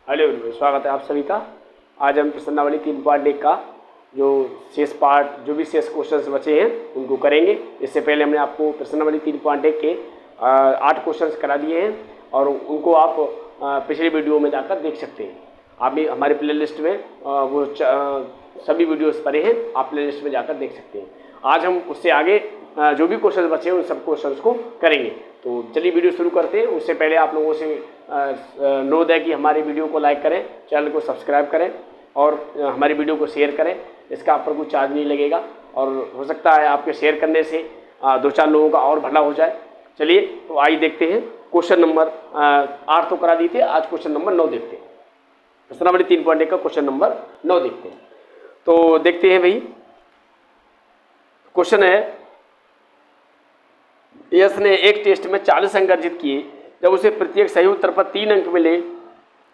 Hello everyone, स्वागत है आप सभी का। आज हम प्रश्नावली 3.1 का जो शेष पार्ट, जो भी शेष क्वेश्चंस बचे हैं उनको करेंगे। इससे पहले हमने आपको प्रश्नावली 3.1 के 8 क्वेश्चंस करा दिए हैं और उनको आप पिछले वीडियो में जाकर देख सकते हैं। आप भी हमारे प्ले लिस्ट में सभी वीडियोस पड़े हैं, आप प्ले लिस्ट में जाकर देख सकते हैं। आज हम उससे आगे जो भी क्वेश्चन बचे हैं उन सब क्वेश्चंस को करेंगे। तो चलिए वीडियो शुरू करते हैं। उससे पहले आप लोगों से अनुरोध है कि हमारी वीडियो को लाइक करें, चैनल को सब्सक्राइब करें और हमारी वीडियो को शेयर करें। इसका आप पर कोई चार्ज नहीं लगेगा और हो सकता है आपके शेयर करने से 2-4 लोगों का और भला हो जाए। चलिए तो आइए देखते हैं। क्वेश्चन नंबर 8 तो करा दिए थे, आज क्वेश्चन नंबर 9 देखते हैं। प्रश्नावली 3.1 का क्वेश्चन नंबर 9 देखते हैं। तो देखते हैं भाई, क्वेश्चन है, यश ने एक टेस्ट में 40 अंक अर्जित किए। जब उसे प्रत्येक सही उत्तर पर 3 अंक मिले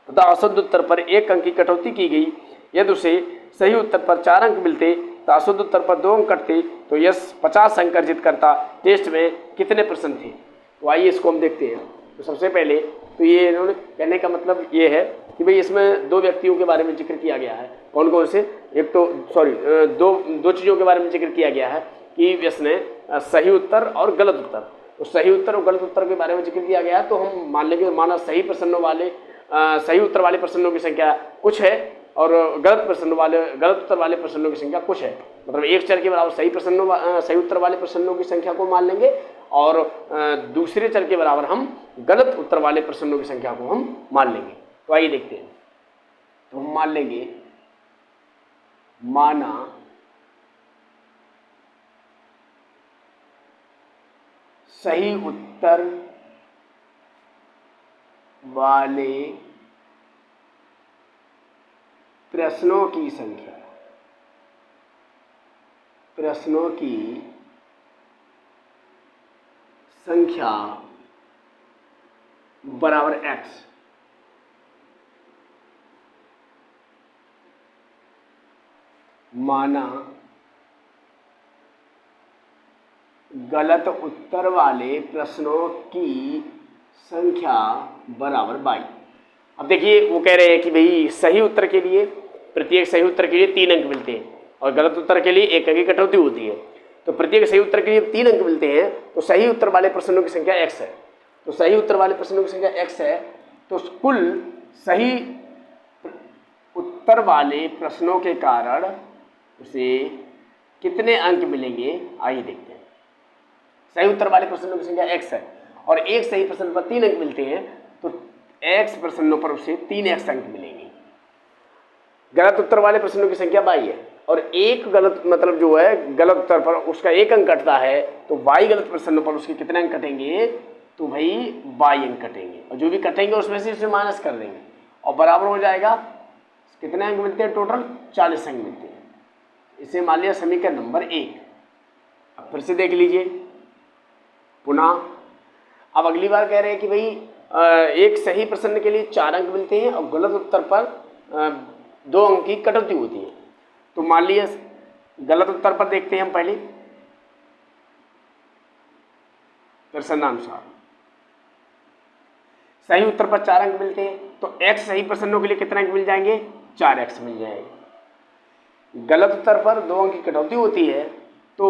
तथा अशुद्ध उत्तर पर 1 अंक की कटौती की गई। यदि उसे सही उत्तर पर 4 अंक मिलते तथा अशुद्ध उत्तर पर 2 अंक कटते तो यश 50 अंक अर्जित करता। टेस्ट में कितने प्रश्न थे? तो आइए इसको हम देखते हैं। तो सबसे पहले तो ये इन्होंने कहने का मतलब ये है कि भाई इसमें 2 व्यक्तियों के बारे में जिक्र किया गया है। कौन कौन से? एक तो दो चीज़ों के बारे में जिक्र किया गया है कि इसने सही उत्तर और गलत उत्तर, तो सही उत्तर और गलत उत्तर के बारे में जिक्र किया गया है। तो हम मान लेंगे, माना सही उत्तर वाले प्रश्नों की संख्या कुछ है और गलत उत्तर वाले प्रश्नों की संख्या कुछ है। मतलब एक चर के बराबर सही उत्तर वाले प्रश्नों की संख्या को मान लेंगे और दूसरे चर के बराबर हम गलत उत्तर वाले प्रश्नों की संख्या को हम मान लेंगे। तो आइए देखते हैं। तो हम मान लेंगे, माना सही उत्तर वाले प्रश्नों की संख्या बराबर x। माना गलत उत्तर वाले प्रश्नों की संख्या बराबर 22। अब देखिए वो कह रहे हैं कि भाई सही उत्तर के लिए, प्रत्येक सही उत्तर के लिए 3 अंक मिलते हैं और गलत उत्तर के लिए 1 अंक की कटौती होती है। तो प्रत्येक सही उत्तर के लिए 3 अंक मिलते हैं, तो सही उत्तर वाले प्रश्नों की संख्या x है। तो सही उत्तर वाले प्रश्नों की संख्या x है, तो कुल सही उत्तर वाले प्रश्नों के कारण उसे कितने अंक मिलेंगे, आइए देखते हैं। सही उत्तर वाले प्रश्नों की संख्या x है और एक सही प्रश्न पर 3 अंक मिलते हैं, तो x प्रश्नों पर उसे 3x अंक मिलेंगे। गलत उत्तर वाले प्रश्नों की संख्या y है और एक गलत, मतलब जो है गलत उत्तर पर उसका 1 अंक कटता है, तो y गलत प्रश्नों पर उसके कितने अंक कटेंगे? तो भाई y अंक कटेंगे और जो भी कटेंगे उसमें से इसे माइनस कर देंगे और बराबर हो जाएगा। कितने अंक मिलते हैं? टोटल 40 अंक मिलते हैं। इसे मान लिया समीकरण नंबर 1। अब फिर से देख लीजिए पुनः। अब अगली बार कह रहे हैं कि भाई एक सही प्रश्न के लिए 4 अंक मिलते हैं और गलत उत्तर पर 2 अंक की कटौती होती है। तो मान लिया गलत उत्तर पर देखते हैं हम पहले प्रश्नानुसार। सही उत्तर पर 4 अंक मिलते हैं, तो x सही प्रश्नों के लिए कितने अंक मिल जाएंगे? 4x मिल जाएंगे। गलत उत्तर पर 2 अंक की कटौती होती है, तो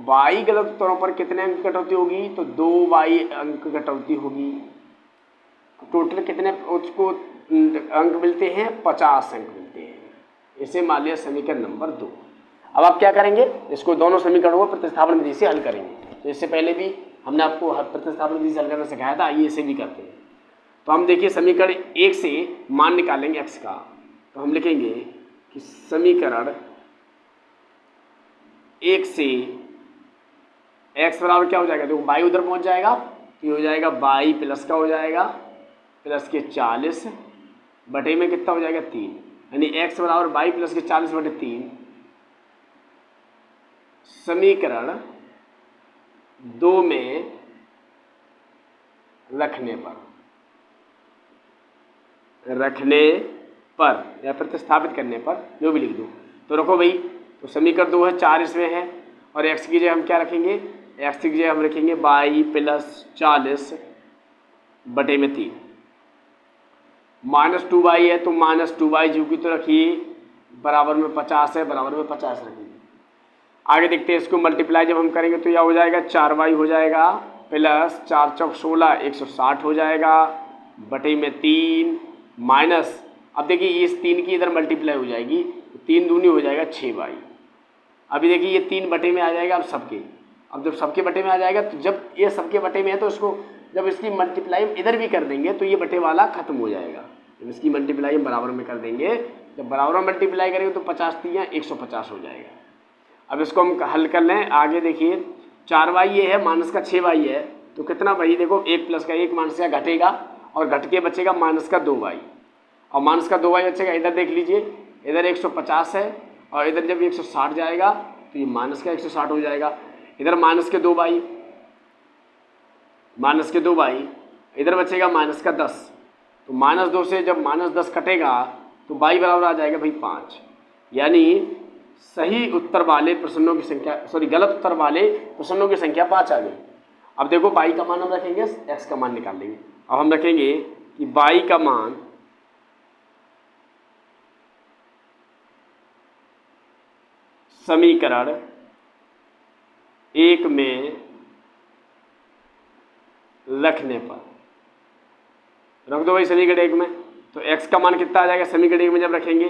y गलत उत्तरों पर कितने अंक कटौती होगी? तो 2y अंक कटौती होगी। टोटल कितने उसको अंक मिलते हैं? 50 अंक मिलते हैं। इसे मान लिया समीकरण नंबर 2। अब आप क्या करेंगे? इसको दोनों समीकरणों को प्रतिस्थापन विधि से हल करेंगे। तो इससे पहले भी हमने आपको प्रतिस्थापन विधि से हल करना सिखाया था, आइए इसे भी करते हैं। तो हम देखिए समीकरण 1 से मान निकालेंगे x का। तो हम लिखेंगे कि समीकरण 1 से x बराबर क्या हो जाएगा? देखो y उधर पहुंच जाएगा तो ये हो जाएगा y प्लस का हो जाएगा प्लस के 40 बटे में कितना हो जाएगा? 3, यानी x बराबर y प्लस के 40 बटे 3। समीकरण 2 में रखने पर या प्रतिस्थापित करने पर जो भी लिख दो। तो रखो भाई, तो समीकरण 2 है, 4 इसमें है और x की जगह हम क्या रखेंगे? x की जगह हम रखेंगे y प्लस 40 बटे में 3 -2y है तो -2y जो की तो रखिए बराबर में 50 है, बराबर में 50 रखिए। आगे देखते हैं इसको मल्टीप्लाई जब हम करेंगे तो यह हो जाएगा 4y हो जाएगा प्लस 4 चौक 16 160 हो जाएगा बटे में 3 माइनस, अब देखिए इस 3 की इधर मल्टीप्लाई हो जाएगी, 3 दूनी हो जाएगा 6y। अभी देखिए ये 3 बटे में आ जाएगा अब सबके, अब जब सबके बटे में आ जाएगा तो जब ये सबके बटे में है तो इसको जब इसकी मल्टीप्लाई इधर भी कर देंगे तो ये बटे वाला खत्म हो जाएगा। जब इसकी मल्टीप्लाई बराबर में कर देंगे, जब बराबर में मल्टीप्लाई करेंगे तो 50 3 150 हो जाएगा। अब इसको हम हल कर लें। आगे देखिए 4y ये है माइनस का 6y है तो कितना भाई देखो 1 प्लस का 1 माइनस का घटेगा और घट के बचेगा माइनस का 2y और माइनस का 2y बचेगा। इधर देख लीजिए इधर 150 है और इधर जब 160 जाएगा तो ये माइनस का 160 हो जाएगा। इधर माइनस के 2y इधर बचेगा माइनस का 10 तो -2 से जब -10 कटेगा तो y बराबर आ जाएगा भाई 5। यानी सही उत्तर वाले प्रश्नों की संख्या गलत उत्तर वाले प्रश्नों की संख्या 5 आ गई। अब देखो y का मान हम रखेंगे, x का मान निकाल लेंगे। अब हम रखेंगे कि y का मान समीकरण 1 में रखने पर रख दो भाई समीकरण 1 में, तो x का मान कितना आ जाएगा समीकरण 1 में जब रखेंगे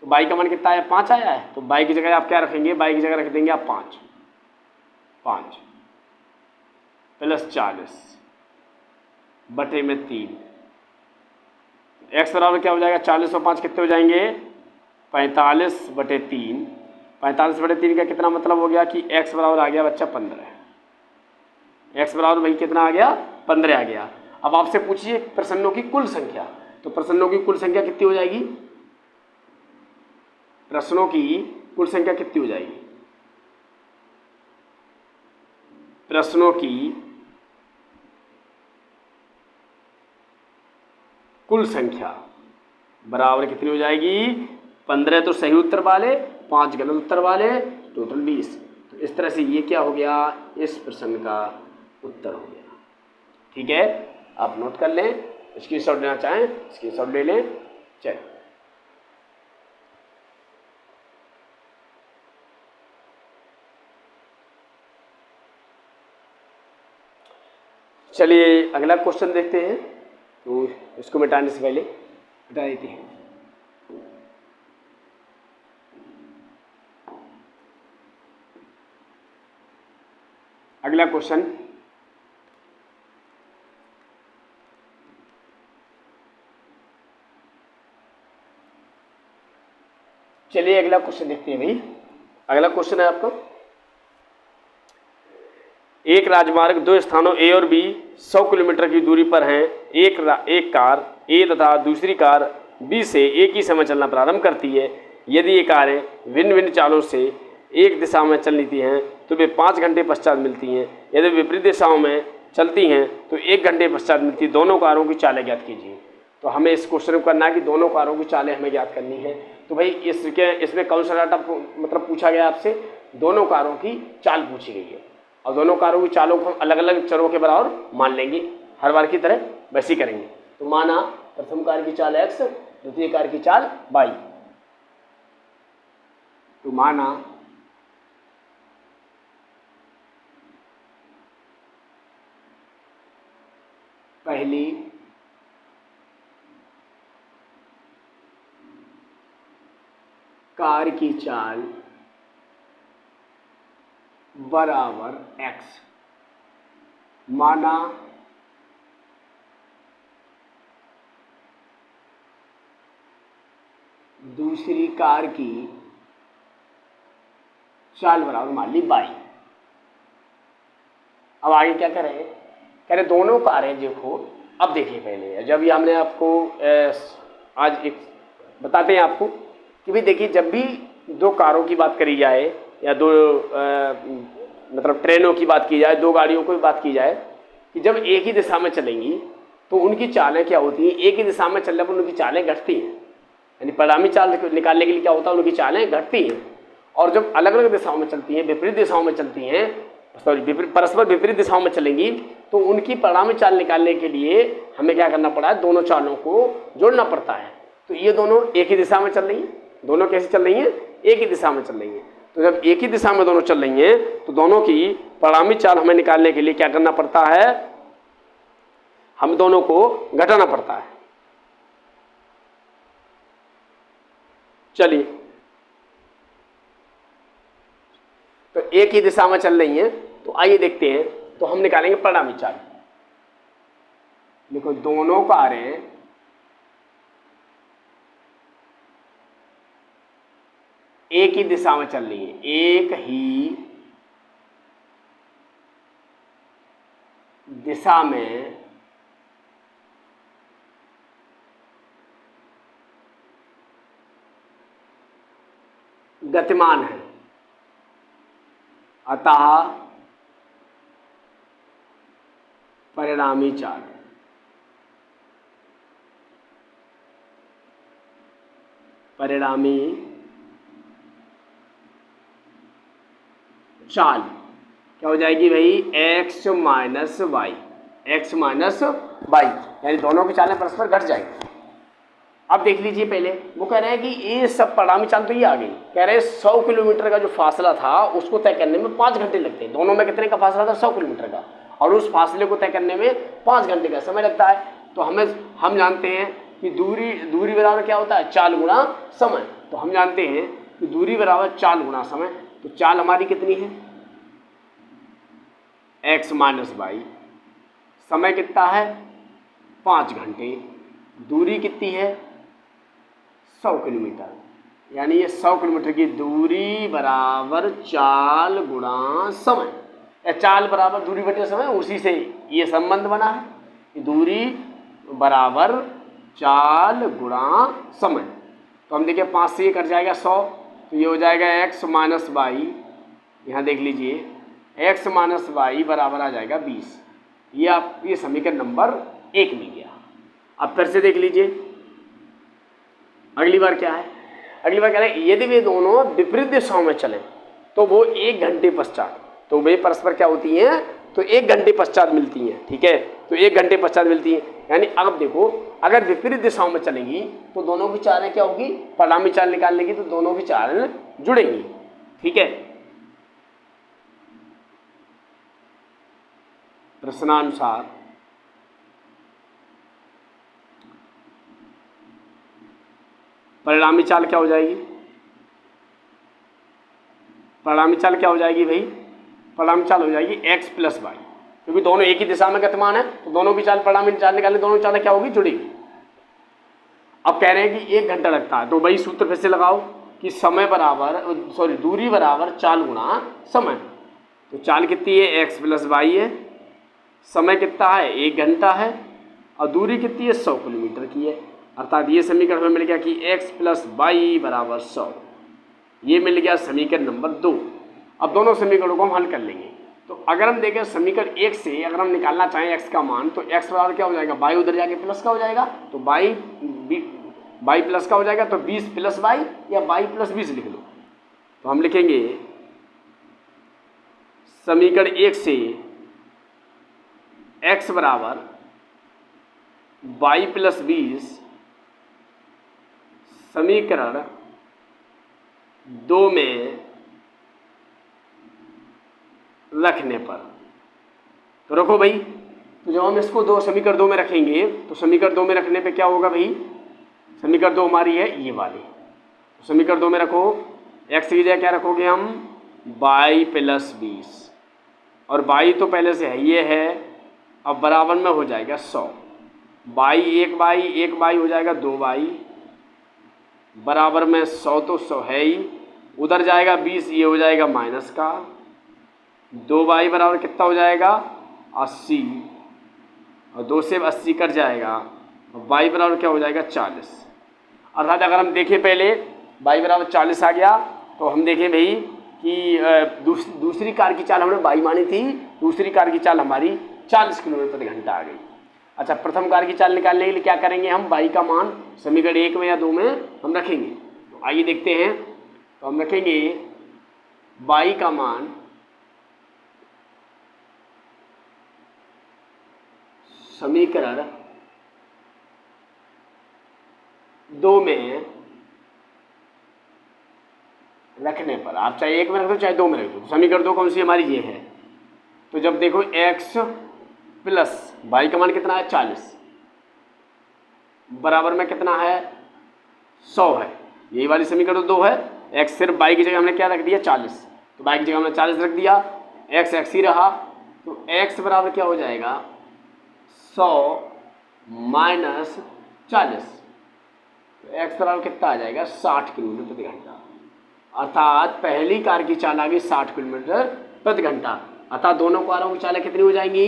तो y का मान कितना आया 5 आया है। तो y की जगह आप क्या रखेंगे, y की जगह रख देंगे आप 5 प्लस 40 बटे में 3। x बराबर क्या हो जाएगा 40 और 5 कितने हो जाएंगे 45 बटे 3। 45 बटे 3 का कितना मतलब हो गया कि x बराबर आ गया बच्चा 15। x बराबर भाई कितना आ गया 15 आ गया। अब आपसे पूछिए प्रश्नों की कुल संख्या, तो प्रश्नों की कुल संख्या कितनी हो जाएगी, प्रश्नों की कुल संख्या कितनी हो जाएगी, प्रश्नों की कुल संख्या बराबर कितनी हो जाएगी 15 तो सही उत्तर वाले 5 गलत उत्तर वाले टोटल 20। तो इस तरह से ये क्या हो गया इस प्रश्न का उत्तर हो गया। ठीक है, आप नोट कर लें, स्क्रीनशॉट लेना चाहें स्क्रीनशॉट ले लें। चलिए अगला क्वेश्चन देखते हैं। तो इसको मिटाने से पहले हटा देते हैं। अगला क्वेश्चन चलिए अगला क्वेश्चन देखते हैं भाई। अगला क्वेश्चन है आपका, एक राजमार्ग दो स्थानों ए और बी 100 किलोमीटर की दूरी पर हैं। एक कार ए तथा दूसरी कार बी से एक ही समय चलना प्रारंभ करती है। यदि ये कारें भिन्न भिन्न चालों से एक दिशा में चल लेती हैं तो वे 5 घंटे पश्चात मिलती हैं। यदि विपरीत दिशाओं में चलती हैं तो 1 घंटे पश्चात मिलती। दोनों कारों की चालें ज्ञात कीजिए। तो हमें इस क्वेश्चन को करना है कि दोनों कारों की चालें हमें ज्ञात करनी है। तो भाई इसमें कौन सा डाटा मतलब पूछा गया आपसे, दोनों कारों की चाल पूछी गई है और दोनों कारों की चालों को हम अलग अलग चरों के बराबर मान लेंगे, हर बार की तरह वैसे ही करेंगे। तो माना प्रथम कार की चाल x, द्वितीय कार की चाल y। तो माना पहली कार की चाल बराबर x, माना दूसरी कार की चाल बराबर मान ली y। अब आगे क्या करें, कह रहे दोनों कारें देखो। अब देखिए पहले जब ये हमने आपको आज एक बताते हैं आपको कि भाई देखिए जब भी दो कारों की बात करी जाए या दो मतलब ट्रेनों की बात की जाए, दो गाड़ियों की बात की जाए कि जब एक ही दिशा में चलेंगी तो उनकी चालें क्या होती हैं, एक ही दिशा में चलने पर उनकी चालें घटती हैं। यानी परिणामी चाल निकालने के लिए क्या होता है, उनकी चालें घटती हैं। और जब अलग अलग दिशाओं में चलती हैं, विपरीत दिशाओं में चलती हैं परस्पर विपरीत दिशाओं में चलेंगी, तो उनकी परिणामी चाल निकालने के लिए हमें क्या करना पड़ा है, दोनों चालों को जोड़ना पड़ता है। तो ये दोनों एक ही दिशा में चल रही हैं, दोनों कैसे चल रही हैं, एक ही दिशा में चल रही हैं। तो जब एक ही दिशा में दोनों चल रही हैं तो दोनों की परिणामी चाल हमें निकालने के लिए क्या करना पड़ता है, हम दोनों को घटाना पड़ता है। चलिए, तो एक ही दिशा में चल रही हैं, तो आइए देखते हैं। तो हम निकालेंगे परिणामी चाल। देखो, दोनों कारें एक ही दिशा में चल रही हैं, एक ही दिशा में गतिमान है, अतः परिणामी चाल। परिणामी चाल क्या हो जाएगी भाई, x minus y, x minus y, यानी दोनों की चालें परस्पर घट जाएंगी। अब देख लीजिए, पहले वो कह रहे हैं कि ये सब परिणामी चाल तो ये आ गई, कह रहे हैं 100 किलोमीटर का जो फासला था उसको तय करने में 5 घंटे लगते हैं। दोनों में कितने का फासला था, 100 किलोमीटर का, और उस फासले को तय करने में 5 घंटे का समय लगता है। तो हम जानते हैं कि दूरी बराबर क्या होता है, चाल गुणा समय। तो हम जानते हैं कि दूरी बराबर चाल गुणा समय। तो चाल हमारी कितनी है, x माइनस वाई, समय कितना है 5 घंटे, दूरी कितनी है 100 किलोमीटर, यानी ये 100 किलोमीटर की दूरी बराबर चाल गुणा समय, या चाल बराबर दूरी बटे समय, उसी से ये संबंध बना है कि दूरी बराबर चाल गुणा समय। तो हम देखिए 5 से ये कट जाएगा 100, तो ये हो जाएगा x माइनस वाई, यहाँ देख लीजिए x माइनस वाई बराबर आ जाएगा 20। ये समीकरण नंबर 1 मिल गया। अब फिर से देख लीजिए, अगली बार क्या है, अगली बार क्या है, यदि वे दोनों विपरीत दिशाओं में चलें तो वो 1 घंटे पश्चात, तो वे परस्पर क्या होती हैं, तो 1 घंटे पश्चात मिलती हैं। ठीक है, तो 1 घंटे पश्चात मिलती हैं, यानी अब देखो, अगर विपरीत दिशाओं में चलेंगी तो दोनों की चालें क्या होगी, परिणामी चाल निकालने की, तो दोनों की चाल जुड़ेंगी। ठीक है, प्रश्नानुसार परिणामी चाल क्या हो जाएगी, परिणामी चाल क्या हो जाएगी भाई, परिणामी चाल हो जाएगी x प्लस वाई, क्योंकि दोनों एक ही दिशा में गतिमान है, तो दोनों की चाल, परिणामी चाल निकालने, दोनों चालें क्या होगी, जुड़ेगी। अब कह रहे हैं कि 1 घंटा लगता है, तो भाई सूत्र फिर से लगाओ कि समय बराबर, सॉरी, दूरी बराबर चाल गुणा समय। तो चाल कितनी है, x प्लस वाई है, समय कितना है 1 घंटा है, और दूरी कितनी है 100 किलोमीटर की है। अर्थात ये समीकरण हमें मिल गया कि x प्लस वाई बराबर 100, ये मिल गया समीकरण नंबर 2। अब दोनों समीकरणों को हम हल कर लेंगे। तो अगर हम देखें समीकरण 1 से अगर हम निकालना चाहें x का मान, तो x बराबर क्या हो जाएगा, y उधर जाके प्लस का हो जाएगा, तो y प्लस का हो जाएगा, तो 20 प्लस y या y प्लस 20 लिख लो। तो हम लिखेंगे समीकरण 1 से x बराबर y प्लस 20 समीकरण 2 में रखने पर, तो रखो भाई। तो जब हम इसको समीकरण 2 में रखेंगे, तो समीकरण 2 में रखने पे क्या होगा भाई, समीकरण 2 हमारी है ये वाली, तो समीकरण 2 में रखो, x की जगह क्या रखोगे हम, y प्लस 20, और y तो पहले से है ये है, अब बराबर में हो जाएगा 100, एक बाई हो जाएगा 2 बाई, बराबर में 100 तो 100 है ही, उधर जाएगा 20, ये हो जाएगा माइनस का, 2 बाई बराबर कितना हो जाएगा 80, और 2 से 80 कट जाएगा, और बाई बराबर क्या हो जाएगा 40। अर्थात अगर हम देखें पहले बाई बराबर 40 आ गया, तो हम देखें भाई कि दूसरी कार की चाल हमने बाई मानी थी, दूसरी कार की चाल हमारी 40 किलोमीटर प्रति घंटा आ गई। अच्छा, प्रथम कार की चाल निकालने के लिए क्या करेंगे हम, बाई का मान समीकरण 1 में या 2 में हम रखेंगे। तो आइए देखते हैं, तो हम रखेंगे बाई का मान समीकरण 2 में रखने पर, आप चाहे 1 में रख दो चाहे 2 में रख दो, समीकरण 2 कौन सी हमारी ये है। तो जब देखो x प्लस y का मान कितना है 40 बराबर में कितना है 100 है, यही वाली समीकरण 2 है। x सिर्फ y की जगह हमने क्या रख दिया 40, तो y की जगह हमने 40 रख दिया, x ही रहा, तो x बराबर क्या हो जाएगा 100 माइनस 40, तो x बराबर कितना आ जाएगा 60 किलोमीटर प्रति घंटा, अर्थात पहली कार की चाल आ गई 60 किलोमीटर प्रति घंटा, अर्थात दोनों कारों की चालें कितनी हो जाएंगी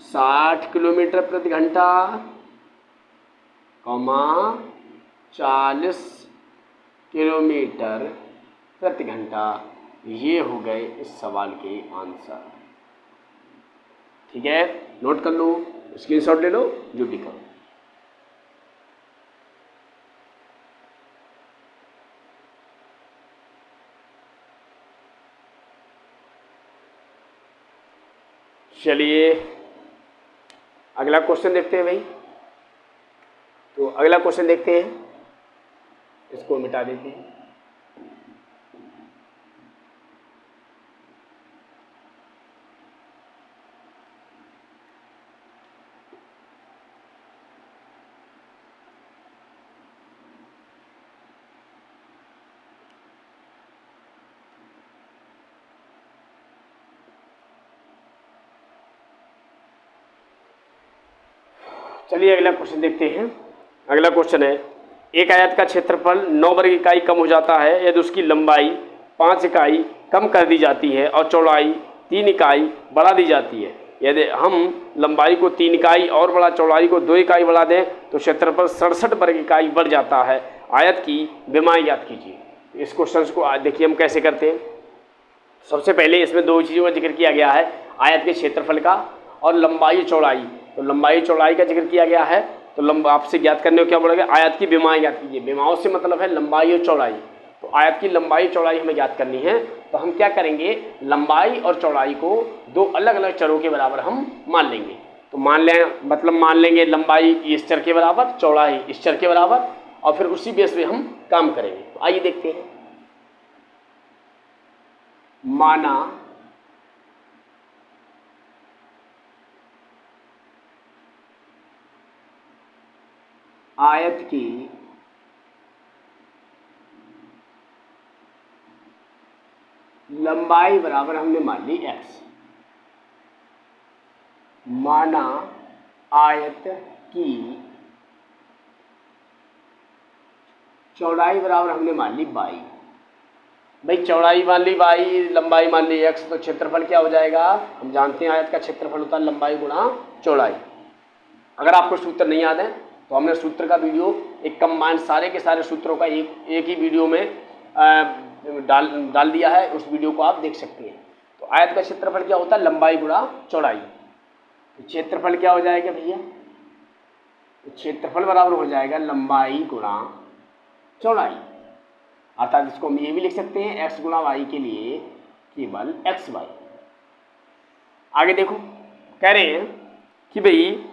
60 किलोमीटर प्रति घंटा, 40 किलोमीटर प्रति घंटा। ये हो गए इस सवाल के आंसर। ठीक है, नोट कर लो, स्क्रीनशॉट ले लो, जो भी करो। चलिए अगला क्वेश्चन देखते हैं भाई। तो अगला क्वेश्चन देखते हैं, इसको मिटा देते हैं। चलिए अगला क्वेश्चन देखते हैं। अगला क्वेश्चन है, एक आयत का क्षेत्रफल 9 वर्ग इकाई कम हो जाता है यदि उसकी लंबाई 5 इकाई कम कर दी जाती है और चौड़ाई 3 इकाई बढ़ा दी जाती है। यदि हम लंबाई को 3 इकाई और बढ़ा चौड़ाई को 2 इकाई बढ़ा दें तो क्षेत्रफल 67 वर्ग इकाई बढ़ जाता है। आयत की विमाएँ ज्ञात कीजिए। इस क्वेश्चन को देखिए हम कैसे करते हैं। सबसे पहले इसमें 2 चीज़ों का जिक्र किया गया है, आयत के क्षेत्रफल का और लंबाई चौड़ाई। तो लंबाई चौड़ाई का जिक्र किया गया है, तो आपसे ज्ञात करने को क्या बोलेगा, आयत की विमाएँ ज्ञात कीजिए। विमाओं से मतलब है लंबाई और चौड़ाई। तो आयत की लंबाई चौड़ाई हमें ज्ञात करनी है, तो हम क्या करेंगे, लंबाई और चौड़ाई को 2 अलग अलग चरों के बराबर हम मान लेंगे। तो मान लेंगे लंबाई इस चर के बराबर, चौड़ाई इस चर के बराबर, और फिर उसी बेस पे हम काम करेंगे। तो आइए देखते हैं। माना आयत की लंबाई बराबर हमने मान ली x, माना आयत की चौड़ाई बराबर हमने मान ली y। भाई चौड़ाई मान ली y, लंबाई मान ली x, तो क्षेत्रफल क्या हो जाएगा, हम जानते हैं आयत का क्षेत्रफल होता है लंबाई गुणा चौड़ाई। अगर आपको सूत्र नहीं याद है तो हमने सूत्र का वीडियो एक कंबाइंड सारे के सारे सूत्रों का एक ही वीडियो में डाल दिया है, उस वीडियो को आप देख सकते हैं। तो आयत का क्षेत्रफल क्या होता है, लंबाई गुणा चौड़ाई। तो क्षेत्रफल क्या हो जाएगा भैया, तो क्षेत्रफल बराबर हो जाएगा लंबाई गुणा चौड़ाई, अर्थात इसको हम ये भी लिख सकते हैं x गुणा वाई के लिए केवल xy। आगे देखो, कह रहे हैं कि भाई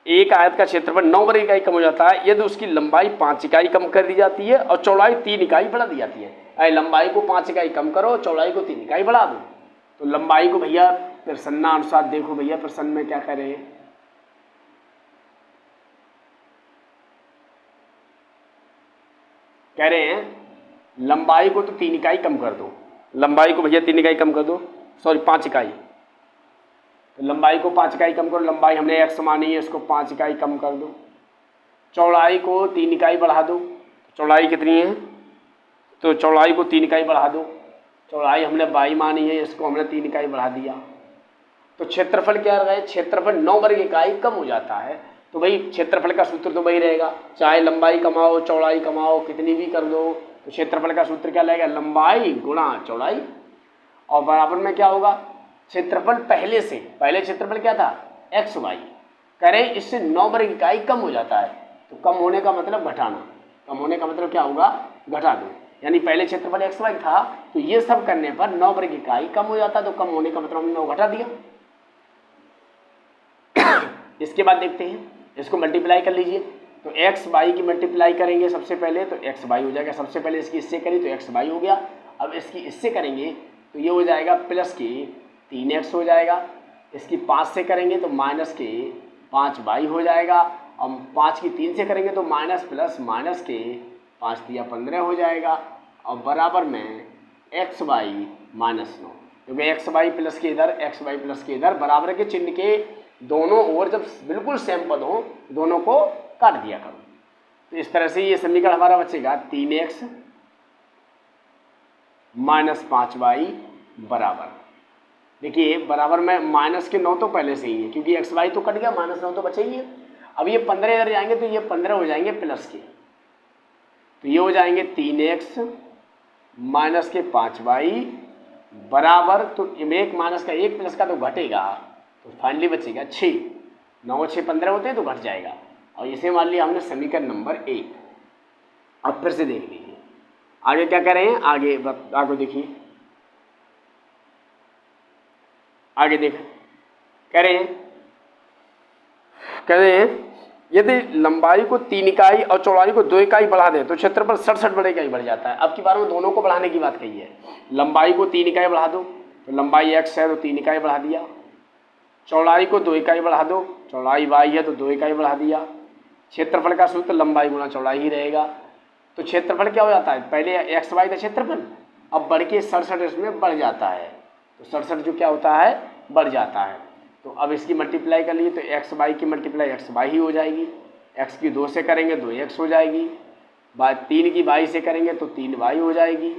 एक आयत का क्षेत्रफल 9 वर्ग इकाई कम हो जाता है यदि उसकी लंबाई 5 इकाई कम कर दी जाती है और चौड़ाई 3 इकाई बढ़ा दी जाती है। लंबाई को 5 इकाई कम करो, चौड़ाई को 3 इकाई बढ़ा दो। तो लंबाई को भैया प्रसन्नानुसार देखो, भैया प्रसन्न में क्या करें, कह रहे हैं लंबाई को तो 3 इकाई कम कर दो, लंबाई को भैया 3 इकाई कम कर दो, सॉरी 5 इकाई। तो लंबाई को 5 इकाई कम करो, लंबाई हमने x मानी है, इसको 5 इकाई कम कर दो। चौड़ाई को 3 इकाई बढ़ा दो, चौड़ाई कितनी है, तो चौड़ाई को 3 इकाई बढ़ा दो। चौड़ाई हमने y मानी है, इसको हमने 3 इकाई बढ़ा दिया। तो क्षेत्रफल क्या रहा है, क्षेत्रफल 9 वर्ग इकाई कम हो जाता है। तो भाई क्षेत्रफल का सूत्र तो वही रहेगा, चाहे लंबाई कमाओ चौड़ाई कमाओ कितनी भी कर दो, तो क्षेत्रफल का सूत्र क्या रहेगा, लंबाई गुणा चौड़ाई। और बराबर में क्या होगा, क्षेत्रफल पहले क्षेत्रफल क्या था xy, करें इससे 9 वर्ग इकाई कम हो जाता है। तो कम होने का मतलब घटाना, कम होने का मतलब क्या होगा, घटा दो। यानी पहले क्षेत्रफल xy था, तो ये सब करने पर 9 वर्ग इकाई कम हो जाता, तो कम होने का मतलब हमने 9 घटा दिया। इसके बाद देखते हैं, इसको मल्टीप्लाई कर लीजिए। तो एक्स बाई की मल्टीप्लाई करेंगे सबसे पहले, तो एक्स बाई हो जाएगा। सबसे पहले इसकी इससे करी तो एक्स बाई हो गया। अब इसकी इससे करेंगे तो ये हो जाएगा प्लस के 3x हो जाएगा। इसकी 5 से करेंगे तो माइनस के 5 बाई हो जाएगा। अब 5 की 3 से करेंगे तो माइनस प्लस माइनस के 5 दिया 15 हो जाएगा। अब बराबर में एक्स बाई माइनस 9, क्योंकि एक्स बाई प्लस के इधर एक्स बाई प्लस के इधर बराबर के चिन्ह के दोनों ओर जब बिल्कुल सेम पद हो दोनों को काट दिया करो। तो इस तरह से ये समीकरण हमारा बचेगा 3x माइनस 5y बराबर, देखिए बराबर में माइनस के 9 तो पहले से ही है, क्योंकि एक्स वाई तो कट गया, माइनस 9 तो बचे ही है। अब ये 15 इधर जाएंगे तो ये 15 हो जाएंगे प्लस के, तो ये हो जाएंगे 3x माइनस के 5y बराबर, तो एक माइनस का एक प्लस का तो घटेगा, तो फाइनली बचेगा 6। 9 6 15 होते हैं तो घट जाएगा। और इसे मान लिया हमने समीकरण नंबर 1। अब फिर से देख लीजिए आगे क्या कर रहे हैं, आगे देखिए, आगे देख कह रहे हैं यदि लंबाई को 3 इकाई और चौड़ाई को 2 इकाई बढ़ा दें तो क्षेत्रफल 67 बड़े इकाई बढ़ जाता है। अब की बार में दोनों को बढ़ाने की बात कही है। लंबाई को 3 इकाई बढ़ा दो तो लंबाई x है तो 3 इकाई बढ़ा दिया, चौड़ाई को 2 इकाई बढ़ा दो, चौड़ाई y है तो 2 इकाई बढ़ा दिया। क्षेत्रफल का सूत्र लंबाई गुना चौड़ाई ही रहेगा। तो क्षेत्रफल क्या हो जाता है, पहले एक्स वाई था क्षेत्रफल, अब बढ़ के 67 इसमें बढ़ जाता है, तो 67 जो क्या होता है बढ़ जाता है। तो अब इसकी मल्टीप्लाई कर लिए तो एक्स वाई की मल्टीप्लाई एक्स वाई ही हो जाएगी। एक्स की 2 से करेंगे 2x हो जाएगी, 3 की y से करेंगे तो 3y हो जाएगी,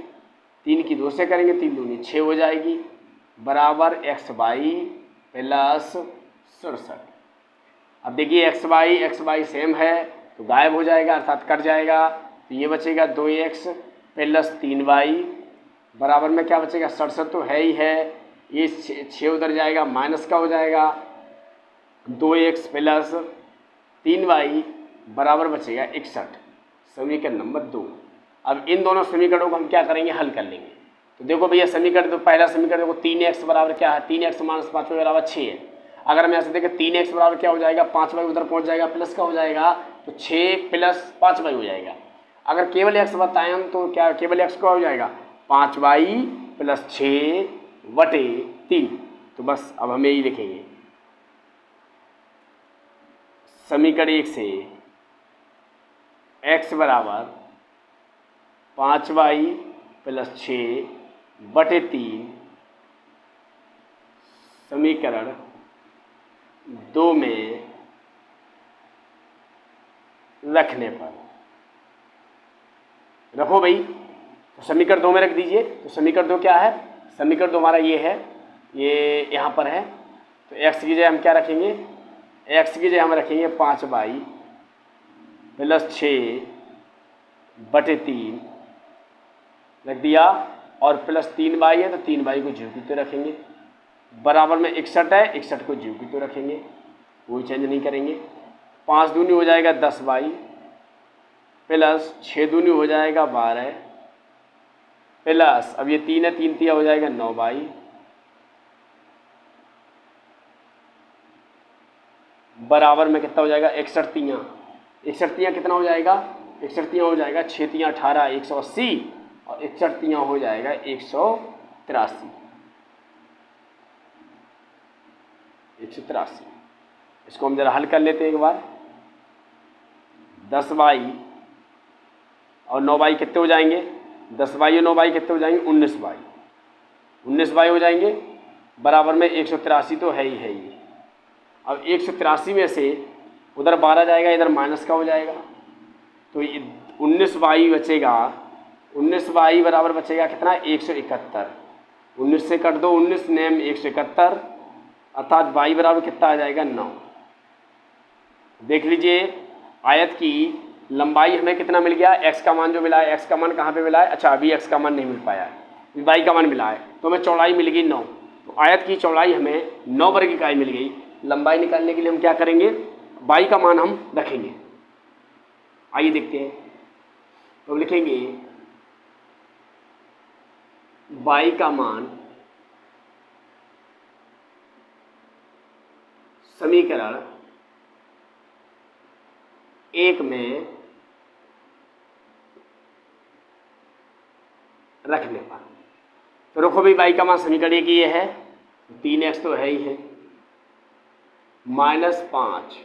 3 की 2 से करेंगे 3 दूनी 6 हो जाएगी बराबर एक्स वाई प्लस 67। अब देखिए एक्स वाई सेम है तो गायब हो जाएगा अर्थात कट जाएगा, तो ये बचेगा 2x प्लस 3y बराबर में क्या बचेगा 67 तो है ही है, ये 6 उधर जाएगा माइनस का हो जाएगा 2x प्लस 3y बराबर बचेगा 61। समीकरण नंबर 2। अब इन दोनों समीकरणों को हम क्या करेंगे, हल कर लेंगे। तो देखो भैया समीकरण, तो पहला समीकरण देखो 3x बराबर क्या है, 3x माइनस 5y बराबर 6 है। अगर हम ऐसे देखें 3x बराबर क्या हो जाएगा, 5y उधर पहुंच जाएगा प्लस का हो जाएगा, तो 6 प्लस 5y हो जाएगा। अगर केवल x बताएं हम तो क्या केवल x का हो जाएगा 5y प्लस 6 बटे 3। तो बस अब हमें यही लिखेंगे समीकरण 1 से x बराबर 5y प्लस 6 बटे 3 समीकरण 2 में रखने पर, रखो भाई, तो समीकरण 2 में रख दीजिए। तो समीकरण 2 क्या है, समीकरण 2 हमारा ये है, ये यहाँ पर है। तो x की जगह हम क्या रखेंगे, x की जगह हम रखेंगे 5y प्लस 6 बटे 3 रख दिया, और प्लस 3y है तो 3y को जीरो की तो रखेंगे बराबर में 61 है, 61 को जीरो की तो रखेंगे, कोई चेंज नहीं करेंगे। 5 दूनी हो जाएगा 10y प्लस 6 दूनी हो जाएगा 12 प्लस, अब ये 3 है 3 तिया हो जाएगा 9y बराबर में कितना हो जाएगा 61 तियाँ, 61 तियाँ कितना हो जाएगा, 61 तियाँ हो जाएगा 6 तियाँ 18 180, और 61 तियाँ हो जाएगा 183। इसको हम जरा हल कर लेते हैं एक बार। 10y और 9y कितने हो जाएंगे, 10y और 9y कितने हो जाएंगे 19y हो जाएंगे बराबर में 183 तो है ही है ये। अब 183 में से उधर 12 जाएगा, इधर माइनस का हो जाएगा, तो 19y बचेगा, 19y बराबर बचेगा कितना 171। 19 से कट दो 19 नेम 171, अर्थात y बराबर कितना आ जाएगा 9। देख लीजिए आयत की लंबाई हमें कितना मिल गया, x का मान जो मिला है, x का मान कहाँ पे मिला है, अच्छा अभी x का मान नहीं मिल पाया है, y का मान मिला है, तो हमें चौड़ाई मिल गई 9। तो आयत की चौड़ाई हमें 9 वर्ग इकाई मिल गई। लंबाई निकालने के लिए हम क्या करेंगे, y का मान हम रखेंगे। आइए देखते हैं, तो लिखेंगे y का मान समीकरण 1 में रखने पर। तो रुको भी y का मान समीकरण की ये है, 3x तो है ही है, -5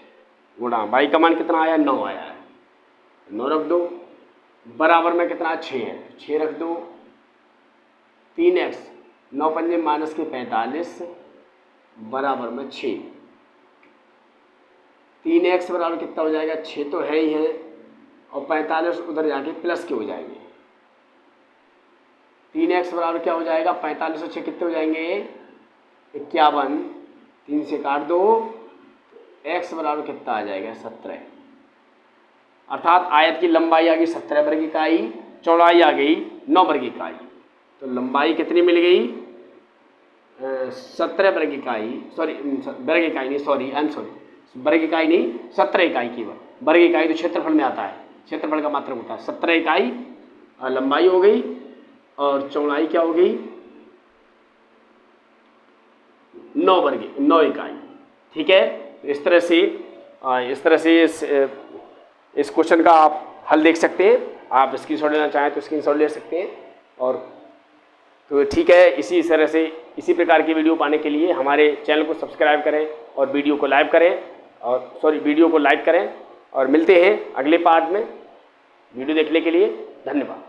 गुणा y का मान कितना आया, 9 आया है, 9 रख दो, बराबर में कितना 6 है, 6 रख दो, 3x 9 पंजे माइनस के 45 बराबर में 6, 3x बराबर कितना हो जाएगा, 6 तो है ही है, और 45 उधर जाके प्लस के हो जाएंगे, 3x बराबर क्या हो जाएगा, 45 और 6 कितने हो जाएंगे, 51, 3 से काट दो, x बराबर कितना आ जाएगा, 17। अर्थात आयत की लंबाई आ गई 17 वर्ग इकाई, चौड़ाई आ गई 9 वर्ग इकाई। तो लंबाई कितनी मिल गई, 17 वर्ग इकाई, सॉरी वर्ग इकाई नहीं, सॉरी आई एम सॉरी, वर्ग इकाई नहीं, 17 इकाई की वर्ग इकाई तो क्षेत्रफल में आता है, क्षेत्रफल का मात्रक होता है, 17 इकाई लंबाई हो गई और चौड़ाई क्या हो गई, 9 इकाई। ठीक है, इस तरह से इस क्वेश्चन का आप हल देख सकते हैं। आप स्क्रीनशॉट लेना चाहें तो स्क्रीनशॉट ले सकते हैं। और तो ठीक है, इसी तरह से इसी प्रकार की वीडियो पाने के लिए हमारे चैनल को सब्सक्राइब करें और वीडियो को लाइक करें और मिलते हैं अगले पार्ट में। वीडियो देखने के लिए धन्यवाद।